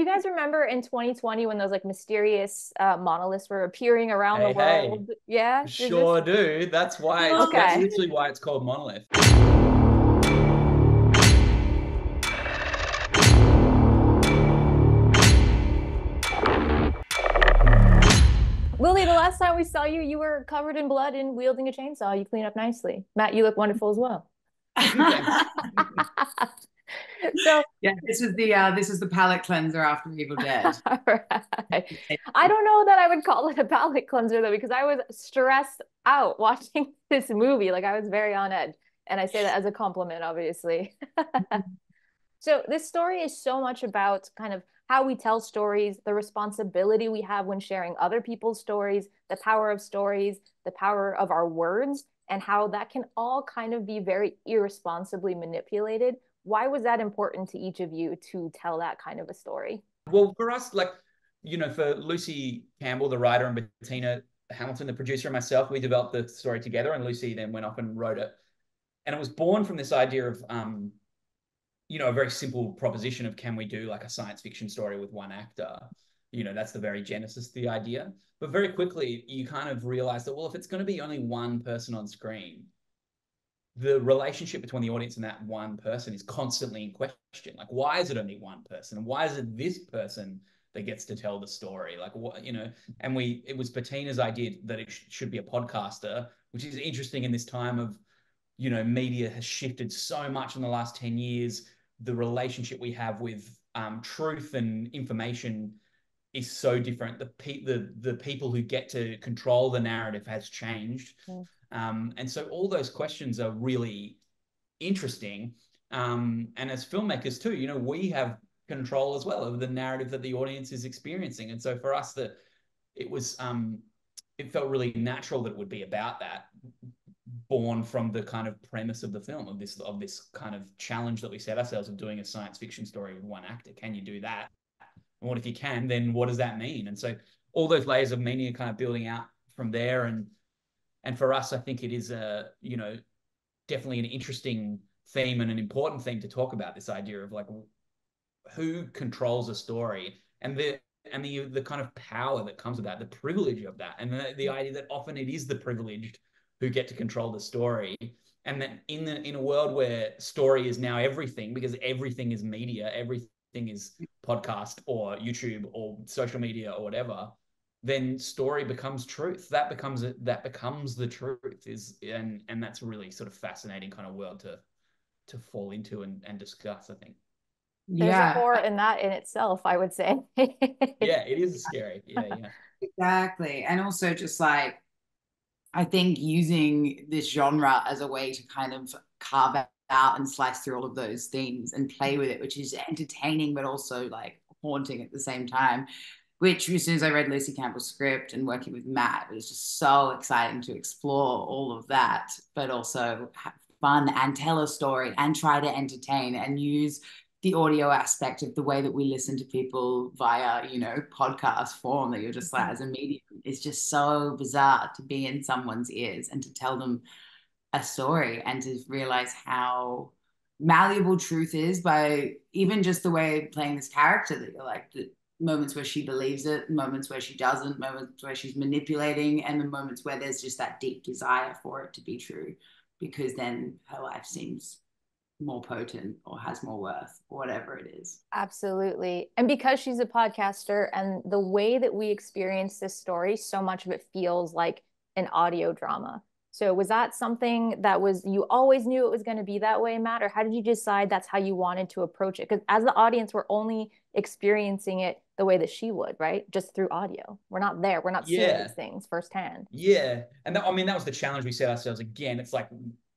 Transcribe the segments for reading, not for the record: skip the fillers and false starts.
you guys remember in 2020 when those like mysterious monoliths were appearing around the Hey, hey, world? Yeah, does this? sure do. That's Okay. literally why it's called Monolith. Lily, the last time we saw you, you were covered in blood and wielding a chainsaw. You clean up nicely. Matt, you look wonderful as well. Thanks. So, Yeah, this is the palate cleanser after Evil Dead. right. I don't know that I would call it a palate cleanser though, because I was stressed out watching this movie. Like I was very on edge. And I say that as a compliment, obviously. So this story is so much about kind of how we tell stories, the responsibility we have when sharing other people's stories, the power of stories, the power of our words, and how that can all kind of be very irresponsibly manipulated. Why was that important to each of you to tell that kind of a story? Well, for us, for Lucy Campbell, the writer, and Bettina Hamilton, the producer, and myself, we developed the story together, and Lucy then went off and wrote it. And it was born from this idea of, a very simple proposition of can we do like a science fiction story with one actor? That's the very genesis of the idea. But very quickly, you kind of realize that, well, if it's going to be only one person on screen, the relationship between the audience and that one person is constantly in question. Like, why is it only one person? And why is it this person that gets to tell the story? Like, what, and it was Bettina's idea that it should be a podcaster, which is interesting in this time of, media has shifted so much in the last 10 years. The relationship we have with truth and information is so different. The people who get to control the narrative has changed. Mm. And so all those questions are really interesting. And as filmmakers too, we have control as well of the narrative that the audience is experiencing. And so for us, that it felt really natural that it would be about that, born from the kind of premise of the film, of this kind of challenge that we set ourselves of doing a science fiction story with one actor. Can you do that? And what if you can? Then what does that mean? And so all those layers of meaning are kind of building out from there. And for us, I think it is definitely an interesting theme and an important theme to talk about, this idea of like who controls a story and the kind of power that comes with that, the privilege of that, and the idea that often it is the privileged who get to control the story. And that in a world where story is now everything, because everything is media, everything is podcast or YouTube or social media or whatever, then story becomes truth. That becomes the truth, and that's a really sort of fascinating kind of world to fall into and discuss, I think. There's a Yeah, horror in that in itself, I would say. Yeah, it is scary. Yeah, yeah. exactly. And also just like I think using this genre as a way to kind of carve out and slice through all of those themes and play with it, which is entertaining but also like haunting at the same time. Which, as soon as I read Lucy Campbell's script and working with Matt, it was just so exciting to explore all of that, but also have fun and tell a story and try to entertain and use the audio aspect of the way that we listen to people via, podcast form, that you're just like, as a medium, it's just so bizarre to be in someone's ears and to tell them a story and to realize how malleable truth is by even just the way of playing this character, that you're like the moments where she believes it, moments where she doesn't, moments where she's manipulating, and the moments where there's just that deep desire for it to be true, because then her life seems more potent or has more worth or whatever it is. Absolutely. And because she's a podcaster and the way that we experience this story, so much of it feels like an audio drama. So was that something that was you always knew it was going to be that way, Matt, or how did you decide that's how you wanted to approach it? Because as the audience, we're only experiencing it the way that she would, right? Just through audio. We're not there. We're not seeing these Yeah, things firsthand. yeah. And that was the challenge we set ourselves. Again, it's like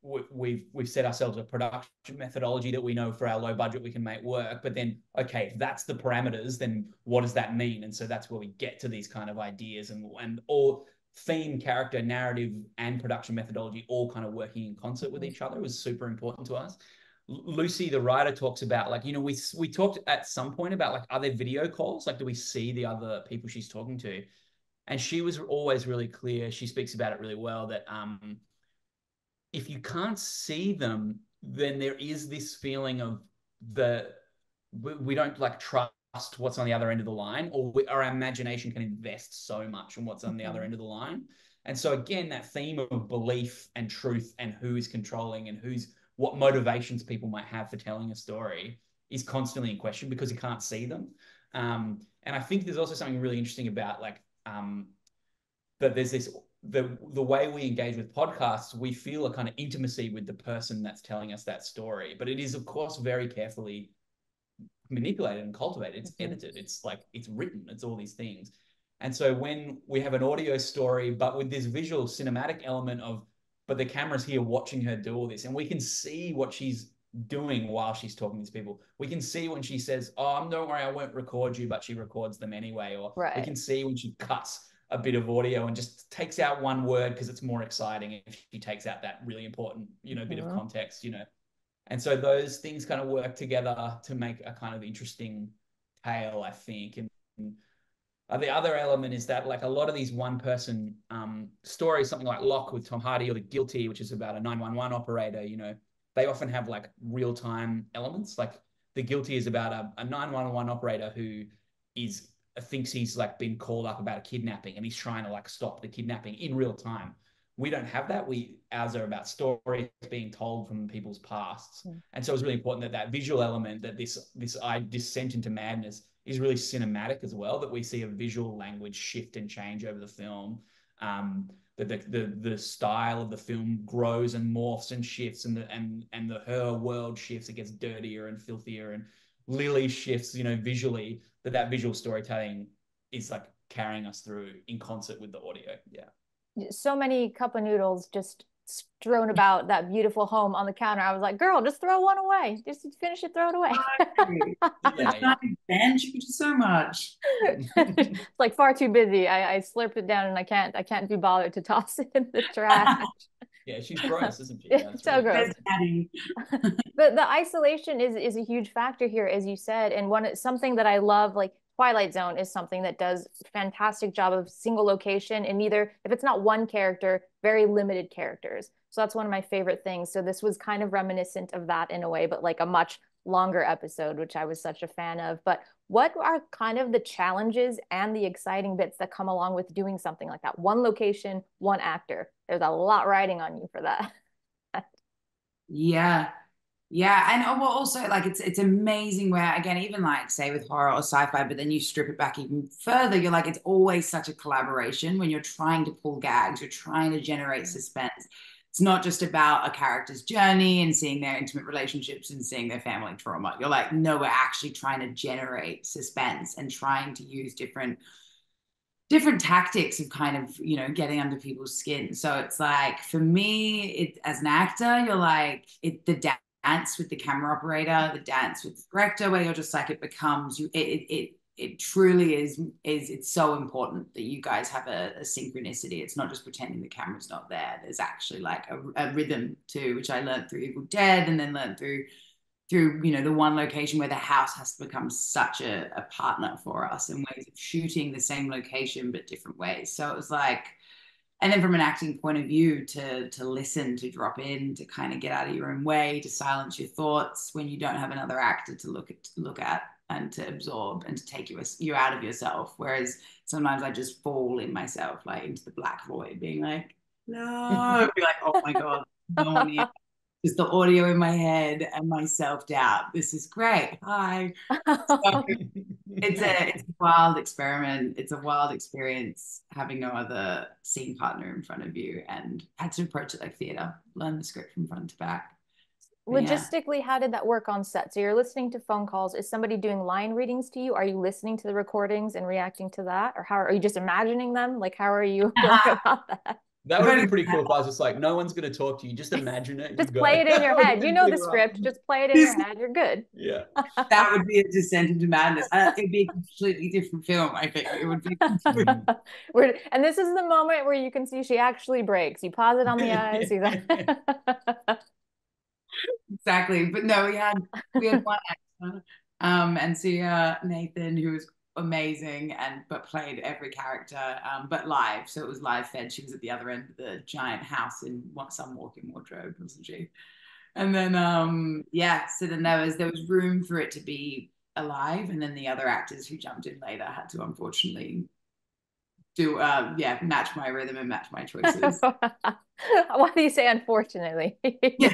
we've set ourselves a production methodology that we know for our low budget we can make work. But then, okay, if that's the parameters, then what does that mean? And so that's where we get to these kind of ideas, and all theme, character, narrative, and production methodology all kind of working in concert with each other was super important to us. Lucy, the writer, talks about like, we talked at some point about like, are there video calls? Like, do we see the other people she's talking to? And she was always really clear. She speaks about it really well, that if you can't see them, then there is this feeling of we don't like trust what's on the other end of the line, or our imagination can invest so much in what's on the other end of the line. And so again, that theme of belief and truth and who is controlling and what motivations people might have for telling a story is constantly in question because you can't see them. And I think there's also something really interesting about that there's the way we engage with podcasts, we feel a kind of intimacy with the person that's telling us that story. But it is, of course, very carefully manipulated and cultivated. It's edited. It's written. It's all these things. And so when we have an audio story, but with this visual cinematic element but the camera's here watching her do all this, and we can see what she's doing while she's talking to these people. We can see when she says, "Oh, don't worry, I won't record you," but she records them anyway. Or we can see when she cuts a bit of audio and just takes out one word because it's more exciting if she takes out that really important, bit of context, And so those things kind of work together to make a kind of interesting tale, I think. And the other element is that a lot of these one-person stories, something like Locke with Tom Hardy, or The Guilty, which is about a 911 operator, they often have real-time elements. The Guilty is about a 911 operator who thinks he's been called up about a kidnapping, and he's trying to stop the kidnapping in real time. We don't have that. Ours are about stories being told from people's pasts. And so it's really important that visual element, that this descent into madness is really cinematic as well, that we see a visual language shift and change over the film. That the style of the film grows and morphs and shifts, and her world shifts. It gets dirtier and filthier, and Lily shifts, visually, that visual storytelling is carrying us through in concert with the audio. Yeah. So many cup of noodles just strewn about that beautiful home on the counter. I was like, girl, just throw one away. Just finish it, throw it away. Thank you so much. It's far too busy. I slurped it down and I can't be bothered to toss it in the trash. Yeah, she's gross, isn't she? Yeah, so gross. But the isolation is a huge factor here, as you said. And something that I love, Twilight Zone is something that does a fantastic job of single location, and if it's not one character, very limited characters. So that's one of my favorite things. So this was kind of reminiscent of that in a way, but a much longer episode, which I was such a fan of. But what are kind of the challenges and the exciting bits that come along with doing something like that? One location, one actor. There's a lot riding on you for that. Yeah. And also it's amazing where, again, even say with horror or sci-fi, but then you strip it back even further, you're it's always such a collaboration when you're trying to pull gags, you're trying to generate suspense. It's not just about a character's journey and seeing their intimate relationships and seeing their family trauma. You're no, we're actually trying to generate suspense and trying to use different tactics of kind of, getting under people's skin. So it's for me, as an actor, you're the dance with the camera operator, the dance with the director, where you're just it becomes it truly is it's so important that you guys have a synchronicity. It's not just pretending the camera's not there. There's actually a rhythm too, which I learned through Evil Dead, and then learned through the one location where the house has to become such a partner for us, in ways of shooting the same location but different ways. So it was and then from an acting point of view, to listen, to drop in, to kind of get out of your own way, to silence your thoughts when you don't have another actor to look at and to absorb, and to take you out of yourself. Whereas sometimes I just fall in myself, into the black void, being no, be oh my God, no one here. Just the audio in my head and my self-doubt. This is great. Hi. So it's a wild experiment. It's a wild experience having no other scene partner in front of you, and had to approach it like theater, learn the script from front to back. Logistically, how did that work on set? So you're listening to phone calls. Is somebody doing line readings to you? Are you listening to the recordings and reacting to that? Or how are you just imagining them? How are you going about that? That would be pretty cool if I was just no one's going to talk to you. Just imagine it. Just play it in your head. You know the script. Just play it in your head. You're good. Yeah. That would be a descent into madness. It'd be a completely different film, I think. It would be. And this is the moment where you can see she actually breaks. You pause it on the eyes. Exactly. But no, we had one actor, and so Nathan, who was amazing but played every character, but live. So it was live fed. She was at the other end of the giant house in some walk-in wardrobe, wasn't she? And then so then there was room for it to be alive, and then the other actors who jumped in later had to unfortunately do match my rhythm and match my choices. Why do you say unfortunately? Yeah.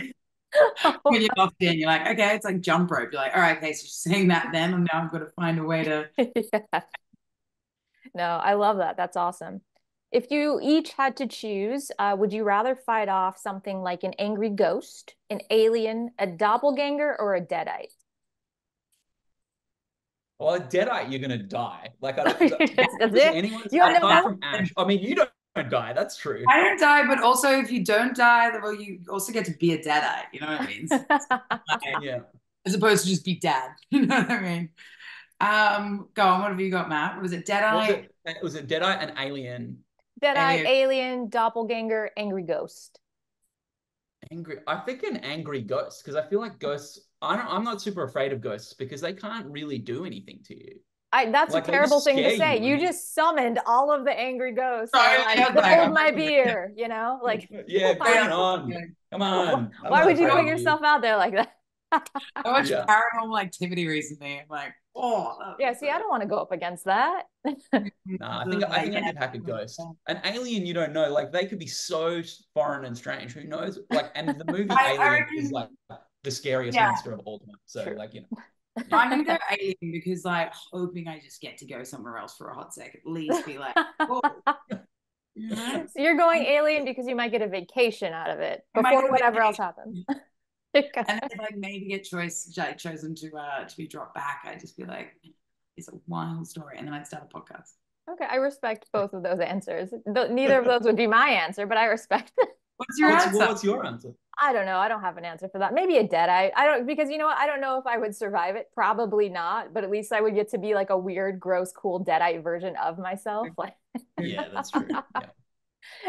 When you're locked in, you're like, okay, it's like jump rope. You're like, all right, okay, so she's saying that then, and now I've got to find a way to. Yeah. No, I love that. That's awesome. If you each had to choose, would you rather fight off something like an angry ghost, an alien, a doppelganger, or a deadite? Well, a deadite, you're gonna die. Like, I don't. That's Does it. anyone You have no aside hope. from Ash? I mean, you don't die. That's true. I don't die, but also if you don't die, well, you also get to be a deadite. You know what I mean? Like, Yeah. as opposed to just be dad. You know what I mean? Go on. What have you got, Matt? Was it What was deadite? it? Was it deadite and alien? Deadite, Alien? alien, doppelganger, angry ghost. Angry. I think an angry ghost because I feel like ghosts. I'm not super afraid of ghosts because they can't really do anything to you. That's a Like they terrible just thing to scare say. you. You just summoned all of the angry ghosts and Sorry, were like, I was like, hold I'm my really beer, you know? Like, Yeah, why, bring it on. Come on. I'm why not would you afraid put of you. yourself out there like that? I watched Yeah. Paranormal Activity recently. I'm like, oh, Yeah, see, I don't want to go up against that. Nah, I think I could hack a ghost. An alien, you don't know. Like they could be so foreign and strange. Who knows? Like, and the movie I Alien is reckon, like the scariest yeah, monster of all time. So, True. like, yeah. I'm gonna go alien because like hoping I just get to go somewhere else for a hot sec, at least be like, oh, you know, So you're going and alien because you might get a vacation out of it I might before get a whatever else vacation. happens. And then if I maybe get chosen to be dropped back, I'd just be like, it's a wild story, and then I'd start a podcast. Okay, I respect both of those answers. Neither of those would be my answer, but I respect it. What's your answer? What's your answer? I don't know. I don't have an answer for that. Maybe a deadite. I don't because you know what? I don't know if I would survive it. Probably not, but at least I would get to be like a weird, gross, cool deadite version of myself. Like Yeah, that's true. Yeah.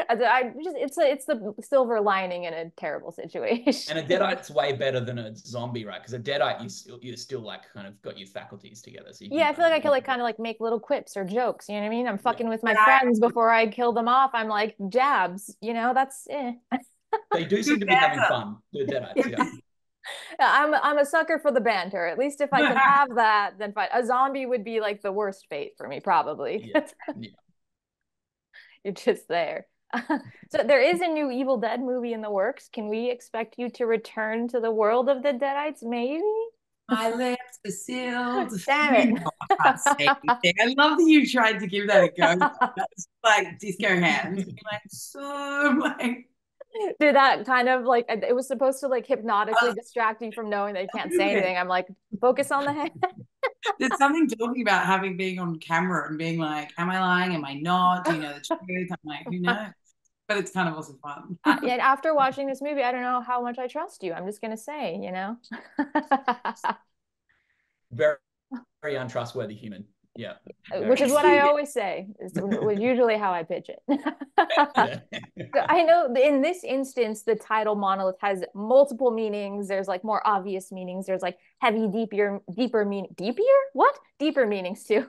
I just it's the silver lining in a terrible situation. And a deadite's way better than a zombie, right? Because a deadite, you're still like kind of got your faculties together, so you can Yeah, I feel kind like of I could like kind of like make little quips or jokes. You know what I mean? I'm yeah. fucking with my I, friends before I kill them off. I'm like jabs. You know, that's They do seem to be having fun. The deadites, yeah. I'm a sucker for the banter. At least if I can have that, then fine. A zombie would be like the worst fate for me, probably. Yeah. Yeah. You're just there. So there is a new Evil Dead movie in the works. Can we expect you to return to the world of the Deadites, maybe? My lips are sealed. Damn You it. know I can't say anything. I love that you tried to give that a go. That's like disco hands. You're like, so like, Did that kind of like it was supposed to like hypnotically distract you from knowing that you can't say anything. I'm like, focus on the head. there's something talking about having being on camera and being like, am I lying? Am I not? Do you know the truth? I'm like, who knows? But it's kind of also fun. Yet after watching this movie, I don't know how much I trust you. I'm just gonna say, you know. Very, very untrustworthy human. Yeah. Which Very is what I untrustworthy. always say. Is usually how I pitch it. Yeah. So I know in this instance, the title monolith has multiple meanings. There's like more obvious meanings. There's like heavy, deeper meaning. Deeper? What? Deeper meanings too.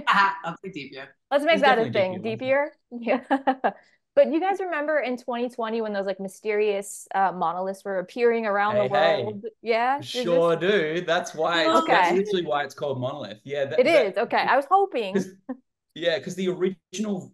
I'll take deep, yeah. Let's make There's that a definitely thing. DP ones. Deeper. Yeah. But you guys remember in 2020 when those like mysterious monoliths were appearing around the Hey, hey. world? Yeah. Sure do. That's why that's Okay. literally why it's called Monolith. Yeah, It is. Okay. I was hoping. because the original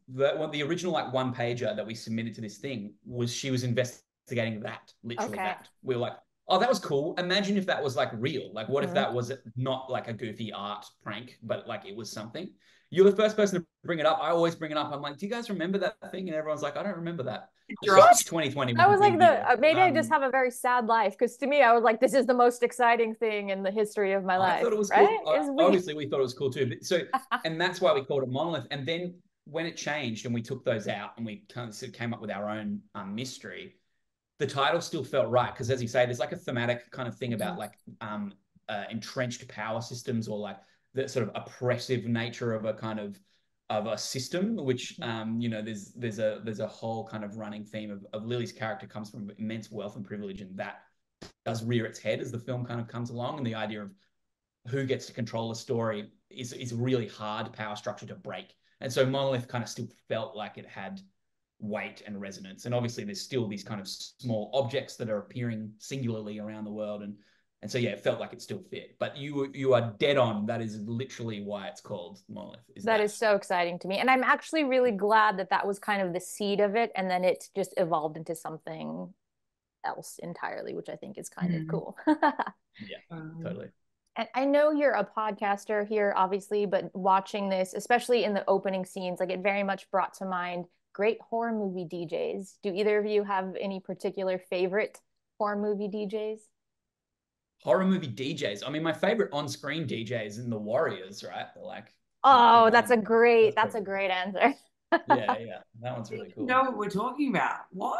like one pager that we submitted to this thing was she was investigating that, literally Okay. that. We were like, oh, that was cool. Imagine if that was like real. Like, what if Mhm. that was not like a goofy art prank, but like it was something? You're the first person to bring it up. I always bring it up. I'm like, do you guys remember that thing? And everyone's like, I don't remember that. So What? 2020 was I a was like big year. maybe I just have a very sad life because to me I was like this is the most exciting thing in the history of my I life, thought it was right? cool. It's weird. Obviously, we thought it was cool too. So, and that's why we called it Monolith. And then when it changed and we took those out and we kind of came up with our own mystery, the title still felt right because, as you say, there's like a thematic kind of thing about like entrenched power systems or like the sort of oppressive nature of a kind of a system, which there's a whole kind of running theme of Lily's character comes from immense wealth and privilege, and that does rear its head as the film kind of comes along, and the idea of who gets to control a story is a really hard power structure to break. And so Monolith kind of still felt like it had weight and resonance. And obviously there's still these kind of small objects that are appearing singularly around the world. And And so, yeah, it felt like it still fit. But you are dead on. That is literally why it's called Monolith. That is so exciting to me. And I'm actually really glad that that was kind of the seed of it. And then it just evolved into something else entirely, which I think is kind of cool. Yeah, totally. And I know you're a podcaster here, obviously, but watching this, especially in the opening scenes, like it very much brought to mind great horror movie DJs. Do either of you have any particular favorite horror movie DJs? Horror movie DJs. I mean, my favorite on-screen DJ is in The Warriors, right? They're like, oh, that's a great answer. yeah, that one's really cool. You know what we're talking about? What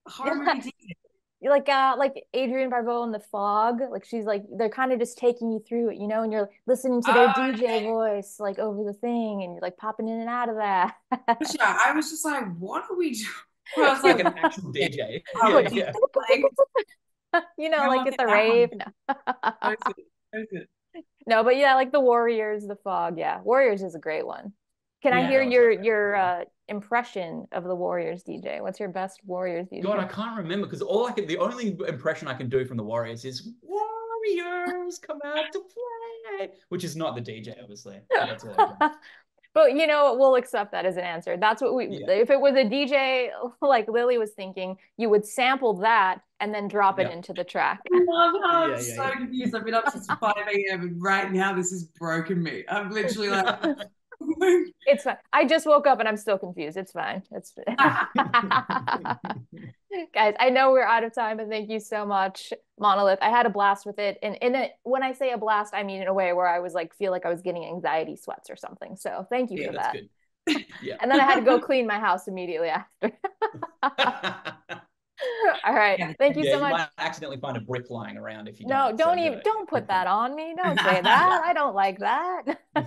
horror movie DJ? Like Adrienne Barbeau in The Fog, like she's like they're kind of just taking you through it, and you're listening to their DJ voice like over the thing, and you're like popping in and out of that. I was just like, what are we doing? I was like an actual DJ. Like at the rave. No, but yeah, like The Warriors, The Fog. Yeah, Warriors is a great one. Can I hear your impression of the Warriors DJ? What's your best Warriors DJ? God, I can't remember because the only impression I can do from the Warriors is Warriors come out to play, which is not the DJ, obviously. That's all I can. But we'll accept that as an answer. That's what if it was a DJ like Lily was thinking, you would sample that and then drop it into the track. I'm so confused. I've been up since 5 a.m. and right now this has broken me. I'm literally like it's fine. I just woke up and I'm still confused. It's fine. It's guys, I know we're out of time, but thank you so much, Monolith. I had a blast with it. And when I say a blast, I mean in a way where I was like, feel like I was getting anxiety sweats or something. So thank you for that. Good. Yeah. And then I had to go clean my house immediately after. All right. Thank you so much. You might accidentally find a brick lying around if you don't put that on me. Don't say that. I don't like that.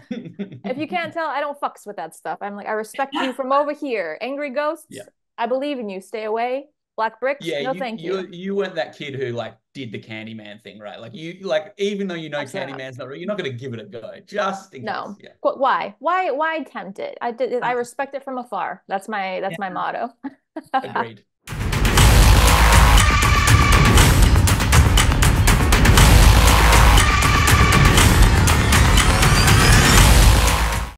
If you can't tell, I don't fucks with that stuff. I'm like, I respect you from over here. Angry ghosts, I believe in you. Stay away. Black bricks, thank you. You weren't that kid who like did the Candyman thing, right? Like even though Candyman's not real, you're not going to give it a go, just in case. Yeah. Why tempt it? I respect it from afar. That's my motto. Agreed.